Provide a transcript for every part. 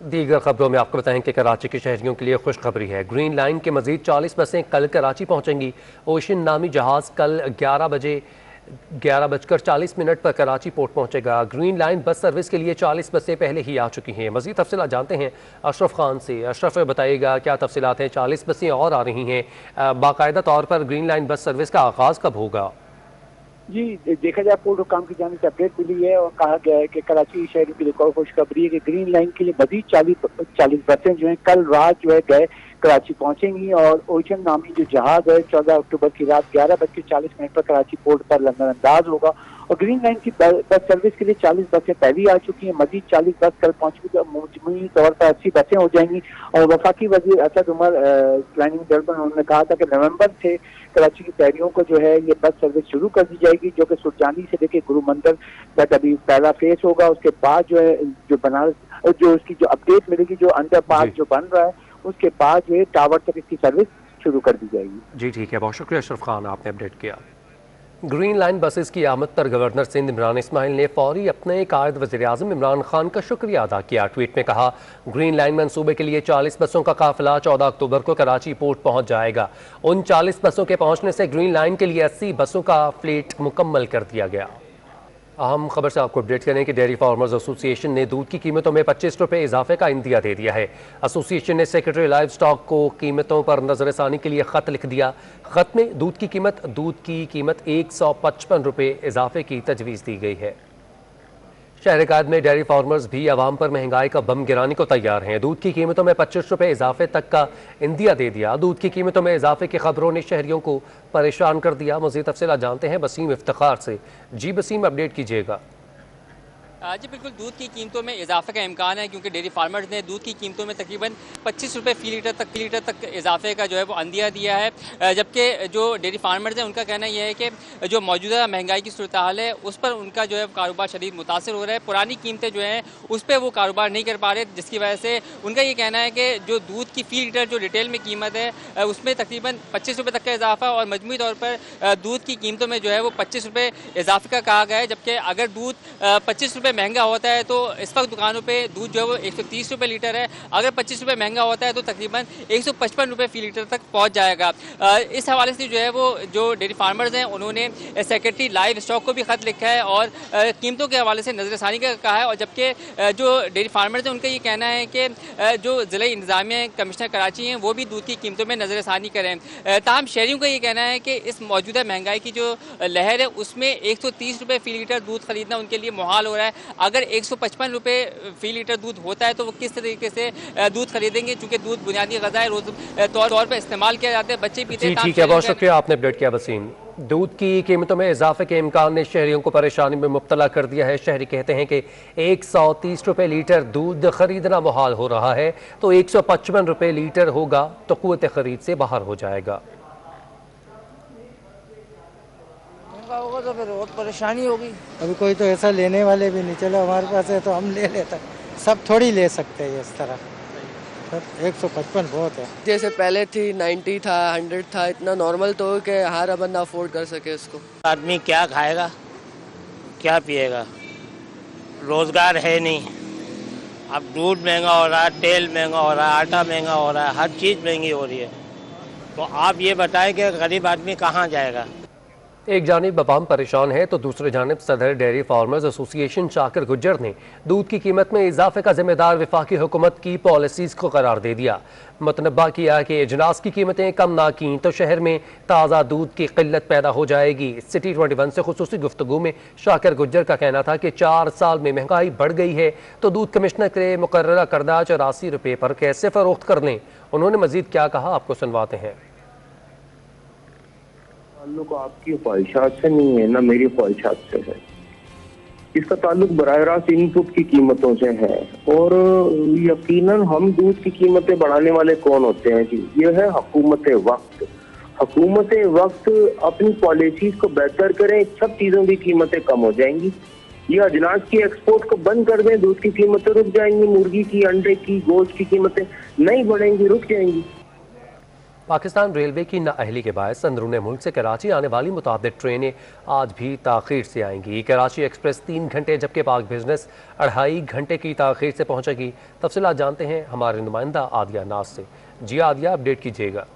दीगर खबरों में आपको बताएं कि कराची के शहरियों के लिए खुशखबरी है। ग्रीन लाइन के मजीद 40 बसें कल कराची पहुंचेंगी। ओशन नामी जहाज कल 11:40 पर कराची पोर्ट पहुंचेगा। ग्रीन लाइन बस सर्विस के लिए 40 बसें पहले ही आ चुकी हैं। मजीद तफसीलात जानते हैं अशरफ खान से। अशरफ बताइएगा क्या तफसीलात हैं, 40 बसें और आ रही हैं, बाकायदा तौर पर ग्रीन लाइन बस सर्विस का आगाज़ कब होगा? जी, देखा जाए पोर्ट हुकाम की जानिब से अपडेट मिली है और कहा गया है कि कराची शहर के लिए खुशखबरी है कि ग्रीन लाइन के लिए मजीद 40 बसें जो है कल रात जो है गए कराची पहुंचेंगी और ओशन नामी जो जहाज है 14 अक्टूबर की रात 11:40 पर कराची पोर्ट पर लंदन अंदाज होगा। और ग्रीन लाइन की बस सर्विस के लिए 40 बसें पहले आ चुकी हैं, मजीद 40 बस कल पहुंचेगी तो मजमूई तौर पर 80 बसें हो जाएंगी। और वफाकी वजीर असद उमर प्लानिंग डेवलपमेंट उन्होंने कहा था कि नवंबर से कराची की शहरियों को जो है ये बस सर्विस शुरू कर दी जाएगी, जो कि सुरजानी से लेकर गुरु मंदिर तक अभी पहला फेज होगा। उसके बाद जो है जो बनारस जो उसकी जो अपडेट मिलेगी, जो अंडरपास जो बन रहा है उसके बाद जो है टावर तक इसकी सर्विस शुरू कर दी जाएगी। जी ठीक है, बहुत शुक्रिया अशरफ खान, आपने अपडेट किया। ग्रीन लाइन बसेस की आमद पर गवर्नर सिंध इमरान इस्माइल ने फौरी अपने कायद वज़ीर-ए-आज़म इमरान खान का शुक्रिया अदा किया। ट्वीट में कहा, ग्रीन लाइन मंसूबे के लिए 40 बसों का काफिला 14 अक्टूबर को कराची पोर्ट पहुंच जाएगा। उन 40 बसों के पहुंचने से ग्रीन लाइन के लिए 80 बसों का फ्लीट मुकम्मल कर दिया गया। अहम खबर से आपको अपडेट करें कि डेयरी फार्मर्स एसोसिएशन ने दूध की कीमतों में 25 रुपये इजाफे का इंदिया दे दिया है। एसोसिएशन ने सेक्रेटरी लाइव स्टॉक को कीमतों पर नजरसानी के लिए खत लिख दिया। खत में दूध की कीमत 155 रुपये इजाफे की तजवीज़ दी गई है। शहर कायद में डेयरी फार्मर्स भी आवाम पर महंगाई का बम गिराने को तैयार हैं। दूध की कीमतों में 25 रुपये इजाफे तक का इंदिया दे दिया। दूध की कीमतों में इजाफे की खबरों ने शहरियों को परेशान कर दिया। मज़ीद तफसीलात जानते हैं बसीम इफ्तिखार से। जी बसीम, अपडेट कीजिएगा। जी बिल्कुल, दूध की कीमतों में इजाफे का इम्कान है क्योंकि डेयरी फार्मर्स ने दूध की कीमतों में तकरीबन 25 रुपये फी लीटर तक इजाफे का जो है वो अंदिया दिया है। जबकि जो डेयरी फार्मर्स हैं उनका कहना यह है कि जो मौजूदा महंगाई की सूरत हाल है उस पर उनका जो है कारोबार शदीद मुतासर हो रहा है। पुरानी कीमतें जो हैं उस पर वो कारोबार नहीं कर पा रहे, जिसकी वजह से उनका ये कहना है कि जो दूध की फी लीटर जो रिटेल में कीमत है उसमें तकरीबन 25 रुपये तक का इजाफा और मजमूई तौर पर दूध की कीमतों में जो है वो 25 रुपये इजाफे का कहा गया है। जबकि अगर दूध 25 रुपये महंगा होता है तो इस वक्त दुकानों पे दूध जो है वो 130 रुपये लीटर है। अगर 25 रुपये महंगा होता है तो तकरीबन 155 रुपये फी लीटर तक पहुंच जाएगा। इस हवाले से जो है वो जो डेयरी फार्मर्स हैं उन्होंने सेक्रेटरी लाइव स्टॉक को भी खत लिखा है और कीमतों के हवाले से नजरसानी का कहा है। और जबकि जो डेयरी फार्मर्स हैं उनका ये कहना है कि जो ज़िला इंतजामिया कमिश्नर कराची हैं वो भी दूध की कीमतों में नजरसानी करें। ताहम शहरियों का ये कहना है कि इस मौजूदा महंगाई की जो लहर है उसमें 130 रुपये फी लीटर दूध खरीदना उनके लिए मुहाल हो रहा है। अगर 155 रुपये फी लीटर दूध होता है तो वो किस तरीके से दूध खरीदेंगे, चूंकि दूध बुनियादी ग़ज़ा है, रोज तौर पर इस्तेमाल किया जाता है, बच्चे पीते हैं। ठीक है, बहुत शुक्रिया, आपने अपडेट किया वसीम। दूध की कीमतों में इजाफे के इम्कान ने शहरियों को परेशानी में मुब्तला कर दिया है। शहरी कहते हैं कि 130 रुपये लीटर दूध खरीदना मुहाल हो रहा है, तो 155 रुपये लीटर होगा तो क़ुव्वत खरीद से बाहर हो जाएगा। होगा तो फिर बहुत परेशानी होगी। अभी कोई तो ऐसा लेने वाले भी नहीं, चलो हमारे पास है तो हम ले लेते हैं, सब थोड़ी ले सकते हैं इस तरह। 155 बहुत है। जैसे पहले थी 90 था, 100 था, इतना नॉर्मल तो कि हर बंदा अफोर्ड कर सके इसको। आदमी क्या खाएगा, क्या पिएगा, रोजगार है नहीं। अब दूध महंगा हो रहा है, तेल महंगा हो रहा है, आटा महंगा हो रहा है, हर चीज़ महंगी हो रही है। तो आप ये बताएं कि गरीब आदमी कहाँ जाएगा। एक जानिब अवाम परेशान है तो दूसरी जानिब सदर dairy farmers association Shakir Gujjar ने दूध की कीमत में इजाफे का जिम्मेदार वफाकी हुकूमत की पॉलिसीज़ को करार दे दिया। मतनबा किया कि अजनास की कीमतें कम ना की तो शहर में ताज़ा दूध की किल्लत पैदा हो जाएगी। सिटी 21 से खुसूसी गुफ्तगू में शाकिर गुज्जर का कहना था कि 4 साल में महंगाई बढ़ गई है तो दूध कमिश्नर के मुकर्ररा करदा 84 रुपये पर कैसे फ़रोख्त कर लें। उन्होंने मजीद क्या कहा, आपको सुनवाते हैं। ताल्लुक आपकी ख्वाहिशात से नहीं है, ना मेरी ख्वाहिशात से है। इसका ताल्लुक बराह रास्त इनपुट की कीमतों से है। और यकीनन हम दूध की कीमतें बढ़ाने वाले कौन होते हैं जी? ये है हुकूमत वक्त। हुकूमत वक्त अपनी पॉलिसीज को बेहतर करें, सब चीज़ों की कीमतें कम हो जाएंगी। ये अजनास की एक्सपोर्ट को बंद कर दें, दूध की कीमतें रुक जाएंगी, मुर्गी की, अंडे की, गोश्त की कीमतें नहीं बढ़ेंगी, रुक जाएंगी। पाकिस्तान रेलवे की नाअहली के बायस अंदरूनी मुल्क से कराची आने वाली मुताबिक ट्रेनें आज भी ताखीर से आएंगी। कराची एक्सप्रेस 3 घंटे जबकि पाक बिजनेस 2.5 घंटे की ताखीर से पहुंचेगी। तफसीलात जानते हैं हमारे नुमाइंदा आदिया नाज से। जी आदिया, अपडेट कीजिएगा।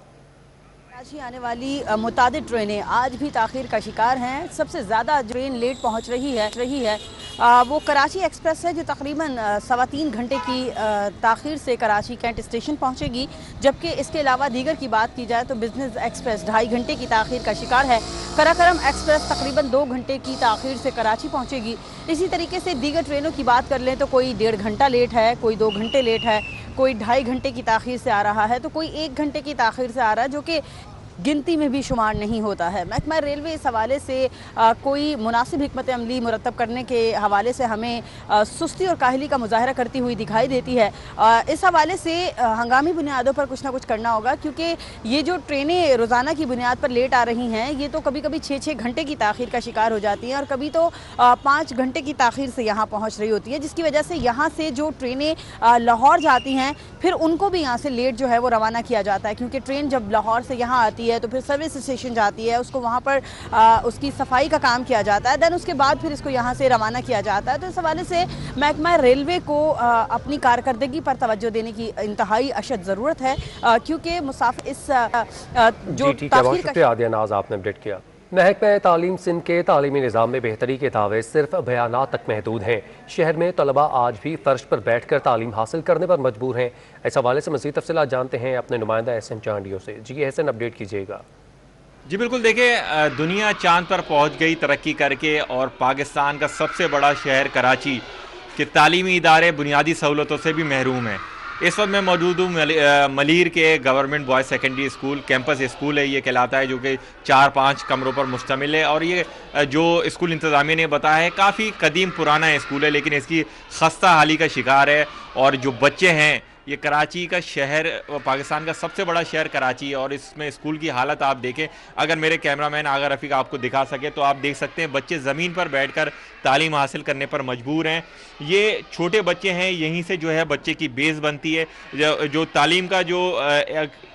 कराची आने वाली मुतादिद ट्रेनें आज भी ताखीर का शिकार हैं। सबसे ज़्यादा ट्रेन लेट पहुंच रही है वो कराची एक्सप्रेस है जो तकरीबन 3.25 घंटे की ताखीर से कराची कैंट स्टेशन पहुंचेगी। जबकि इसके अलावा दीगर की बात की जाए तो बिजनेस एक्सप्रेस 2.5 घंटे की ताखीर का शिकार है। कराकरम एक्सप्रेस तकरीबन 2 घंटे की ताखीर से कराची पहुँचेगी। इसी तरीके से दीगर ट्रेनों की बात कर लें तो कोई 1.5 घंटा लेट है, कोई 2 घंटे लेट है, कोई 2.5 घंटे की ताखीर से आ रहा है तो कोई 1 घंटे की ताखीर से आ रहा है, जो कि गिनती में भी शुमार नहीं होता है। महकमा रेलवे इस हवाले से कोई मुनासिब हिकमत अमली मुरतब करने के हवाले से हमें सुस्ती और काहली का मुजाहरा करती हुई दिखाई देती है। इस हवाले से हंगामी बुनियादों पर कुछ ना कुछ करना होगा, क्योंकि ये जो ट्रेनें रोज़ाना की बुनियाद पर लेट आ रही हैं ये तो कभी कभी 6-6 घंटे की ताखीर का शिकार हो जाती हैं और कभी तो 5 घंटे की ताखीर से यहाँ पहुँच रही होती है, जिसकी वजह से यहाँ से जो ट्रेनें लाहौर जाती हैं फिर उनको भी यहाँ से लेट जो है वो रवाना किया जाता है। क्योंकि ट्रेन जब लाहौर से यहाँ आती है तो फिर सर्विस स्टेशन जाती है, उसको वहाँ पर उसकी सफाई का काम किया जाता है, दैन उसके बाद फिर इसको यहाँ से रवाना किया जाता है। तो इस हवाले से महकमा रेलवे को अपनी कारकर्दगी पर तवज्जो देने की इंतहाई अशद ज़रूरत है, क्योंकि मुसाफिर इस जो ताखीर का आदिया नाज आपने अपडेट किया। महकमा तालीम सिंध के तालीमी निज़ाम में बेहतरी के दावे सिर्फ बयानात तक महदूद हैं। शहर में तलबा आज भी फर्श पर बैठ कर तालीम हासिल करने पर मजबूर हैं। इस हवाले से मज़ीद तफसीलात जानते हैं अपने नुमाइंदा एहसन चांडियों से। जी एहसन, अपडेट कीजिएगा। जी बिल्कुल, देखिए दुनिया चांद पर पहुंच गई तरक्की करके और पाकिस्तान का सबसे बड़ा शहर कराची के तालीमी इदारे बुनियादी सहूलतों से भी महरूम हैं। इस वक्त मैं मौजूद हूँ मलीर के government boys secondary school, campus school है ये कहलाता है, जो कि 4-5 कमरों पर मुश्तमिल है। और ये जो स्कूल इंतज़ामिया ने बताया है काफ़ी कदीम पुराना स्कूल है, लेकिन इसकी खस्ता हाली का शिकार है। और जो बच्चे हैं, ये कराची का शहर, पाकिस्तान का सबसे बड़ा शहर कराची है और इसमें स्कूल की हालत आप देखें, अगर मेरे कैमरामैन आगा रफ़ीक आपको दिखा सके तो आप देख सकते हैं बच्चे ज़मीन पर बैठकर तालीम हासिल करने पर मजबूर हैं। ये छोटे बच्चे हैं, यहीं से जो है बच्चे की बेस बनती है। जो तालीम का जो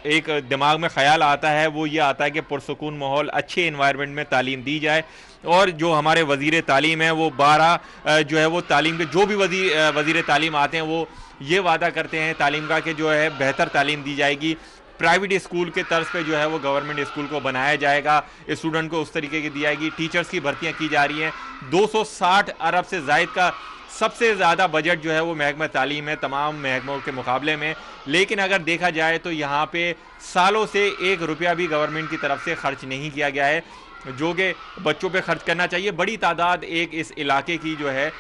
एक दिमाग में ख़्याल आता है वो ये आता है कि पुरसुकून माहौल, अच्छे इन्वायरमेंट में तालीम दी जाए। और जो हमारे वज़ीर तालीम है वो 12 जो है वो तालीम के जो भी वज़ीर तालीम आते हैं वो ये वादा करते हैं तालीम का कि जो है बेहतर तालीम दी जाएगी। प्राइवेट स्कूल के तर्ज पे जो है वो गवर्नमेंट स्कूल को बनाया जाएगा, स्टूडेंट को उस तरीके की दी जाएगी। टीचर्स की भर्तियां की जा रही हैं। 260 अरब से ज़ायद का सबसे ज़्यादा बजट जो है वो महकमा तालीम है तमाम महकमों के मुकाबले में। लेकिन अगर देखा जाए तो यहाँ पे सालों से 1 रुपया भी गवर्नमेंट की तरफ से खर्च नहीं किया गया है, जो कि बच्चों पे खर्च करना चाहिए। बड़ी तादाद इस इलाके की जो है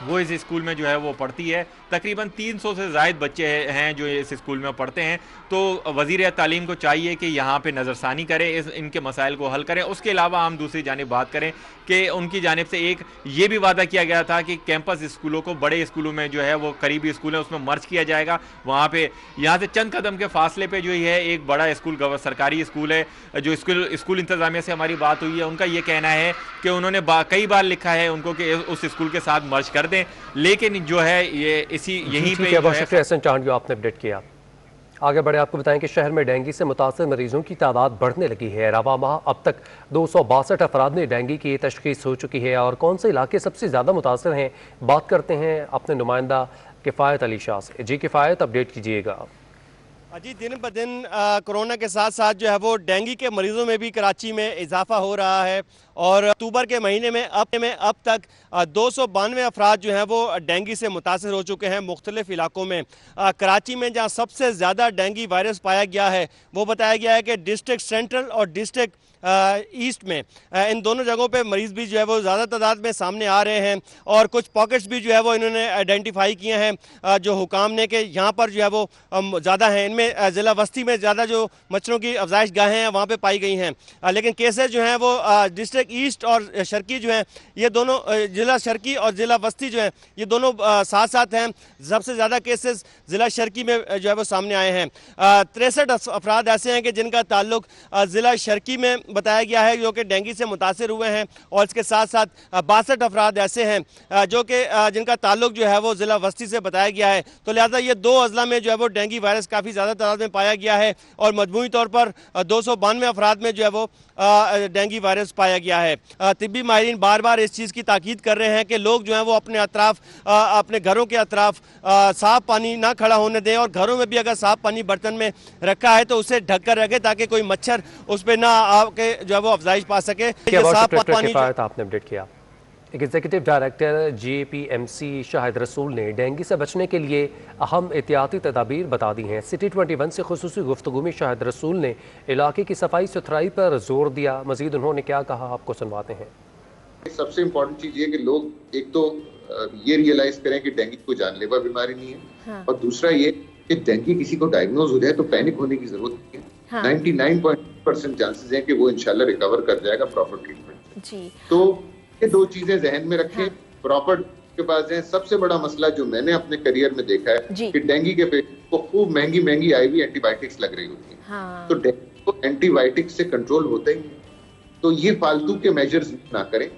वो इस स्कूल में जो है वो पढ़ती है। तकरीबन 300 से ज़ायद बच्चे हैं जो इस स्कूल में पढ़ते हैं। तो वज़ीर तालीम को चाहिए कि यहाँ पे नज़रसानी करें, इनके मसाइल को हल करें। उसके अलावा हम दूसरी जानिब बात करें कि उनकी जानिब से एक ये भी वादा किया गया था कि कैंपस स्कूलों को बड़े स्कूलों में जो है वो करीबी स्कूल है उसमें मर्ज किया जाएगा। वहाँ पे यहाँ से चंद कदम के फासले पे जो है एक बड़ा स्कूल सरकारी स्कूल है। जो स्कूल इंतज़ामिया से हमारी बात हुई है उनका ये कहना है कि उन्होंने कई बार लिखा है उनको कि उस स्कूल के साथ मर्ज कर दें, लेकिन जो है ये यहीं पे बहुत शुक्रिया एहसन चांडियों, आपने अपडेट किया। आगे बढ़े आपको बताएं कि शहर में डेंगू से मुतासर मरीजों की तादाद बढ़ने लगी है। रवा माह अब तक 262 अफराद में डेंगू की तशखीस हो चुकी है। और कौन से इलाके सबसे ज़्यादा मुतासर हैं, बात करते हैं अपने नुमाइंदा किफ़ायत अली शाह से। जी किफ़ायत, अपडेट कीजिएगा। जी दिन ब दिन कोरोना के साथ साथ जो है वो डेंगू के मरीज़ों में भी कराची में इजाफा हो रहा है। और अक्टूबर के महीने में अब तक 292 अफराद जो हैं वो डेंगू से मुतासर हो चुके हैं मुख्तलिफ इलाकों में। कराची में जहाँ सबसे ज़्यादा डेंगू वायरस पाया गया है वो बताया गया है कि डिस्ट्रिक्ट सेंट्रल और डिस्ट्रिक्ट ईस्ट में, इन दोनों जगहों पे मरीज़ भी जो है वो ज़्यादा तादाद में सामने आ रहे हैं। और कुछ पॉकेट्स भी जो है वो इन्होंने आइडेंटिफाई किए हैं जो हुकाम ने, कि यहाँ पर जो है वो ज़्यादा हैं। इनमें ज़िला वस्ती में ज़्यादा जो मच्छरों की अफजाइश गाहें हैं वहाँ पे पाई गई हैं। लेकिन केसेस जो हैं वो डिस्ट्रिक्ट ईस्ट और शर्की जो हैं, ये दोनों ज़िला शर्की और ज़िला वस्ती जो है ये दोनों साथ साथ हैं। सबसे ज़्यादा केसेस ज़िला शर्की में जो है वो सामने आए हैं। 63 अफराद ऐसे हैं कि जिनका ताल्लुक ज़िला शर्की में बताया गया है जो कि डेंगू से मुतासर हुए हैं, और इसके साथ साथ 62 अफराद ऐसे हैं जो कि जिनका ताल्लुक जो है वो ज़िला वस्ती से बताया गया है। तो लिहाजा ये 2 अजला में जो है वो डेंगू वायरस काफ़ी ज़्यादा तादाद में पाया गया है, और मजमूई तौर पर 292 अफराद में जो है वो डेंगू वायरस पाया गया है। तिब्बी माहिरीन बार बार इस चीज़ की ताकीद कर रहे हैं कि लोग जो हैं वो अपने अतराफ, अपने घरों के अतराफ साफ़ पानी ना खड़ा होने दें, और घरों में भी अगर साफ़ पानी बर्तन में रखा है तो उसे ढक कर रखें ताकि कोई मच्छर उस पर ना आके जो है वो अफजाइश पा सके। साफ पानी आपने अपडेट किया। एग्जीक्यूटिव डायरेक्टर JPMC शाहिद रसूल ने डेंगू से बचने के लिए अहम एहतियाती तदाबीर बता दी हैं। सिटी 21 से खुसूसी गुफ्तगू में शाहिद रसूल ने इलाके की सफाई सुथराई पर जोर दिया। मजीद उन्होंने क्या कहा, आपको सुनवाते हैं। सबसे इम्पोर्टेंट चीज ये कि लोग एक तो ये रियलाइज करें कि डेंगू कोई जानलेवा बीमारी नहीं है, हाँ। और दूसरा ये कि डेंगू किसी को डायग्नोज हो जाए तो पैनिक होने की जरूरत नहीं है। हाँ। 99% चांसेस हैं कि वो इंशाल्लाह रिकवर कर जाएगा प्रॉपर ट्रीटमेंट जी। तो ये 2 चीजें जहन में रखें। हाँ। प्रॉपर के पास जाएं। सबसे बड़ा मसला जो मैंने अपने करियर में देखा है कि डेंगू के पेशेंट को खूब महंगी IV एंटीबायोटिक्स लग रही होती है। हाँ। तो डेंगू को एंटीबायोटिक्स से कंट्रोल होता ही नहीं, तो ये फालतू के मेजर्स ना करें।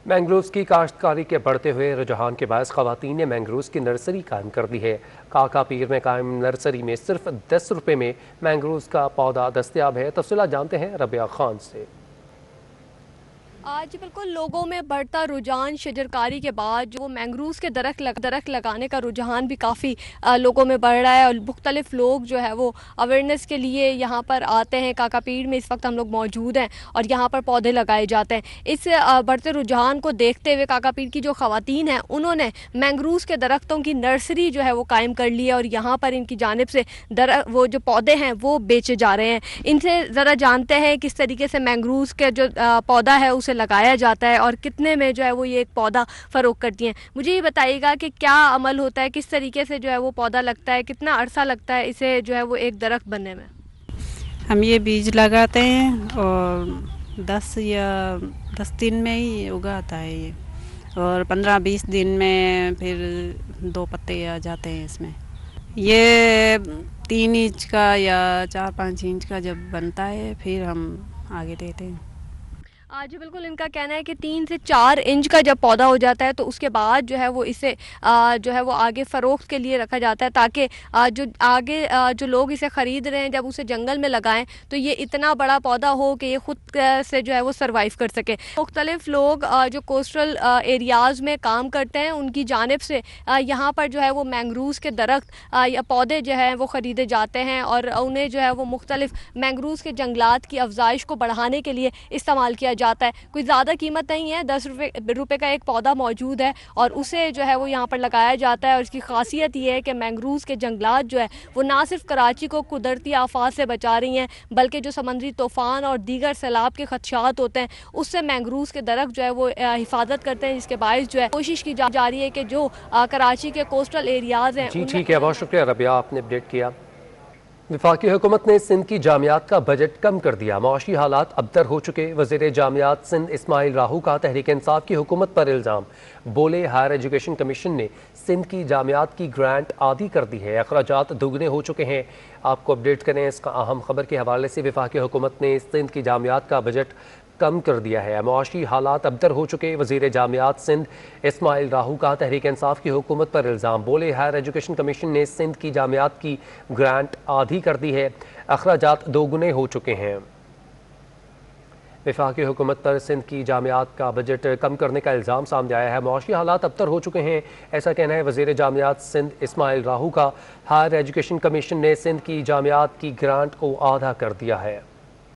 मैंग्रोव्स की काश्तकारी के बढ़ते हुए रुझान के बायस खवातीन ने मैंग्रोव्स की नर्सरी कायम कर दी है। काका पीर में कायम नर्सरी में सिर्फ 10 रुपये में मैंग्रोव्स का पौधा दस्तयाब है। तफसीलात जानते हैं रबिया खान से। आज बिल्कुल लोगों में बढ़ता रुझान शजरकारी के बाद जो मैंग्रोव्स के दरख्त लगाने का रुझान भी काफ़ी लोगों में बढ़ रहा है, और मुख्तलिफ लोग जो है वो अवेयरनेस के लिए यहाँ पर आते हैं। काका पीर में इस वक्त हम लोग मौजूद हैं और यहाँ पर पौधे लगाए जाते हैं। इस बढ़ते रुझान को देखते हुए काका पीर की जो ख़वातीन हैं उन्होंने मैंग्रोव्स के दरख्तों की नर्सरी जो है वो कायम कर ली है, और यहाँ पर इनकी जानिब से वो जो पौधे हैं वो बेचे जा रहे हैं। इनसे ज़रा जानते हैं किस तरीके से मैंग्रोव्स के जो पौधा है उसे लगाया जाता है और कितने में जो है वो ये एक पौधा फ़रोख्त करती हैं। मुझे ये बताइएगा कि क्या अमल होता है, किस तरीके से जो है वो पौधा लगता है, कितना अरसा लगता है इसे जो है वो एक दरख्त बनने में? हम ये बीज लगाते हैं और 10 दिन में ही उगाता है ये, और 15-20 दिन में फिर 2 पत्ते आ जाते हैं इसमें। ये 3 इंच का या 4-5 इंच का जब बनता है फिर हम आगे देते हैं। जी बिल्कुल, इनका कहना है कि 3 से 4 इंच का जब पौधा हो जाता है तो उसके बाद जो है वो इसे जो है वो आगे फ़रोख्त के लिए रखा जाता है, ताकि जो आगे जो लोग इसे ख़रीद रहे हैं जब उसे जंगल में लगाएं तो ये इतना बड़ा पौधा हो कि ये ख़ुद से जो है वो सर्वाइव कर सके। मुख्तलिफ लोग जो कोस्टल एरियाज़ में काम करते हैं उनकी जानिब से यहाँ पर जो है वो मैंग्रोव्स के दरख्त या पौधे जो है वो ख़रीदे जाते हैं, और उन्हें जो है वो मुख्तलिफ मैंग्रोव्स के जंगलात की अफजाइश को बढ़ाने के लिए इस्तेमाल किया जाता है। कोई ज़्यादा कीमत नहीं है, 10 रुपये का एक पौधा मौजूद है और उसे जो है वो यहाँ पर लगाया जाता है। और इसकी खासियत ये है कि मैंग्रोव्स के जंगलात जो है वो ना सिर्फ कराची को कुदरती आफात से बचा रही हैं, बल्कि जो समुद्री तूफ़ान और दीगर सैलाब के खदशात होते हैं उससे मैंग्रोव्स के दरख्त जो है वो हिफाजत करते हैं, जिसके बायस जो है कोशिश की जा रही है कि जो कराची के कोस्टल एरियाज़ हैं। जी ठीक है, बहुत शुक्रिया रबिया, आपने अपडेट किया। वफाकी हुकूमत ने सिंध की जामियात का बजट कम कर दिया। मुआशी हालात अबतर हो चुके। वज़ीर जामियात सिंध इस्माइल राहू का तहरीक इंसाफ की हुकूमत पर इल्ज़ाम। बोले हायर एजुकेशन कमीशन ने सिंध की जामियात की ग्रांट आधी कर दी है, अखराजात दोगुने हो चुके हैं। आपको अपडेट करें इसका अहम खबर के हवाले से। वफाकी हुकूमत ने सिंध की जामियात का बजट कम कर दिया है। मुआशी हालात अबतर हो चुके। वज़ीर जामियात सिंध इस्माइल राहू का तहरीक इंसाफ की हुकूमत पर इल्ज़ाम। बोले हायर एजुकेशन कमीशन ने सिंध की जामियात की ग्रांट आधी कर दी है, अखराजात दोगुने हो चुके हैं। वफाकी हुकूमत पर सिंध की जामियात का बजट कम करने का इल्ज़ाम सामने आया है। मुआशी हालात अबतर हो चुके हैं, ऐसा कहना है वज़ीर जामियात सिंध इस्माइल राहू का। हायर एजुकेशन कमीशन ने सिंध की जामियात की ग्रांट को आधा कर दिया है।